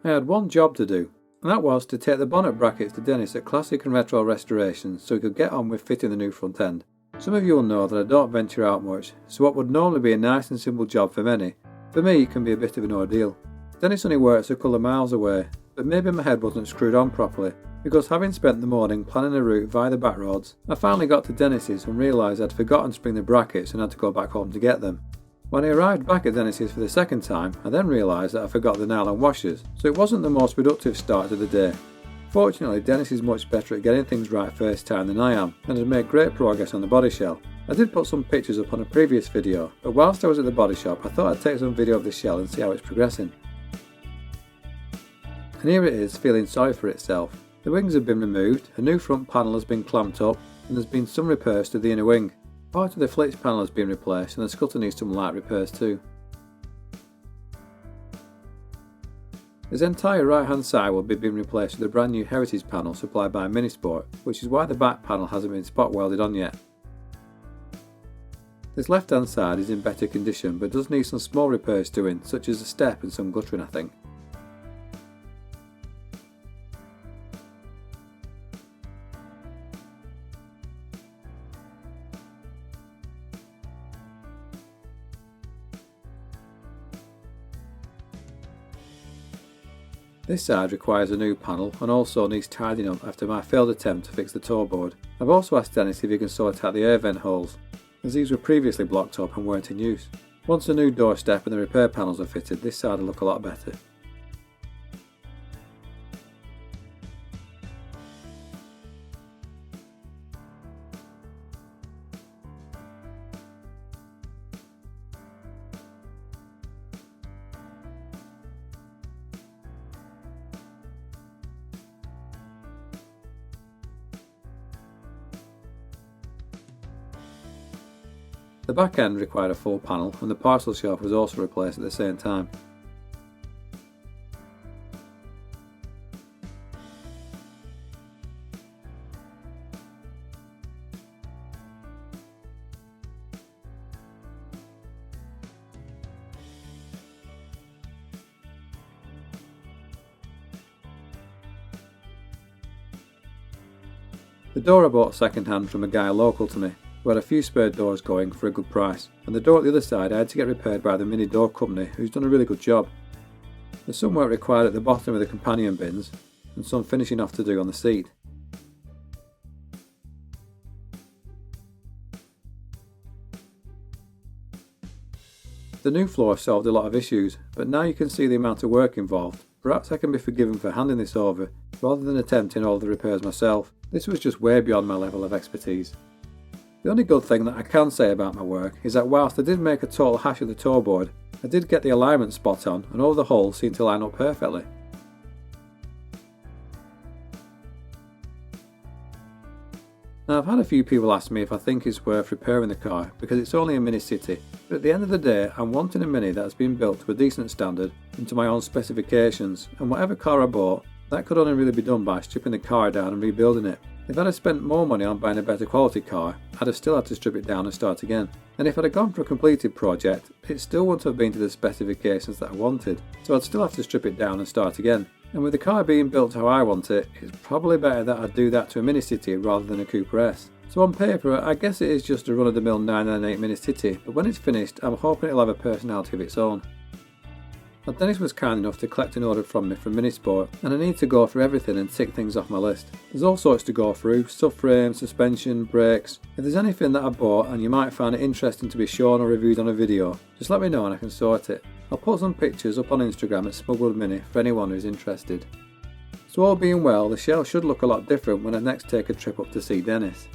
I had one job to do, and that was to take the bonnet brackets to Dennis at Classic and Retro Restorations so he could get on with fitting the new front end. Some of you will know that I don't venture out much, so what would normally be a nice and simple job for many, for me can be a bit of an ordeal. Dennis only works a couple of miles away, but maybe my head wasn't screwed on properly, because having spent the morning planning a route via the back roads, I finally got to Dennis's and realised I'd forgotten to bring the brackets and had to go back home to get them. When I arrived back at Dennis's for the second time, I then realised that I forgot the nylon washers, so it wasn't the most productive start to the day. Fortunately, Dennis is much better at getting things right first time than I am, and has made great progress on the body shell. I did put some pictures up on a previous video, but whilst I was at the body shop I thought I'd take some video of the shell and see how it's progressing. And here it is, feeling sorry for itself. The wings have been removed, a new front panel has been clamped up, and there's been some repairs to the inner wing. Part of the flitch panel has been replaced and the scuttle needs some light repairs too. This entire right hand side will be being replaced with a brand new heritage panel supplied by Minisport, which is why the back panel hasn't been spot welded on yet. This left hand side is in better condition but does need some small repairs doing, such as a step and some guttering I think. This side requires a new panel and also needs tidying up after my failed attempt to fix the toe board. I've also asked Dennis if he can sort out the air vent holes, as these were previously blocked up and weren't in use. Once the new door step and the repair panels are fitted, this side will look a lot better. The back end required a full panel and the parcel shelf was also replaced at the same time. The door I bought second hand from a guy local to me, who had a few spare doors going for a good price, and the door at the other side I had to get repaired by the mini door company, who's done a really good job. There's some work required at the bottom of the companion bins and some finishing off to do on the seat. The new floor solved a lot of issues, but now you can see the amount of work involved. Perhaps I can be forgiven for handing this over rather than attempting all the repairs myself. This was just way beyond my level of expertise. The only good thing that I can say about my work is that whilst I did make a total hash of the toe board, I did get the alignment spot on and all the holes seemed to line up perfectly. Now I've had a few people ask me if I think it's worth repairing the car because it's only a mini city, but at the end of the day I'm wanting a mini that has been built to a decent standard and to my own specifications, and whatever car I bought, that could only really be done by stripping the car down and rebuilding it. If I'd have spent more money on buying a better quality car, I'd have still had to strip it down and start again. And if I'd have gone for a completed project, it still wouldn't have been to the specifications that I wanted, so I'd still have to strip it down and start again. And with the car being built how I want it, it's probably better that I do that to a Mini City rather than a Cooper S. So on paper, I guess it is just a run-of-the-mill 998 Mini City, but when it's finished, I'm hoping it'll have a personality of its own. Now Dennis was kind enough to collect an order from me from Minisport, and I need to go through everything and tick things off my list. There's all sorts to go through: subframe, suspension, brakes. If there's anything that I bought and you might find it interesting to be shown or reviewed on a video, just let me know and I can sort it. I'll put some pictures up on Instagram at Smugwood Mini for anyone who's interested. So all being well, the shell should look a lot different when I next take a trip up to see Dennis.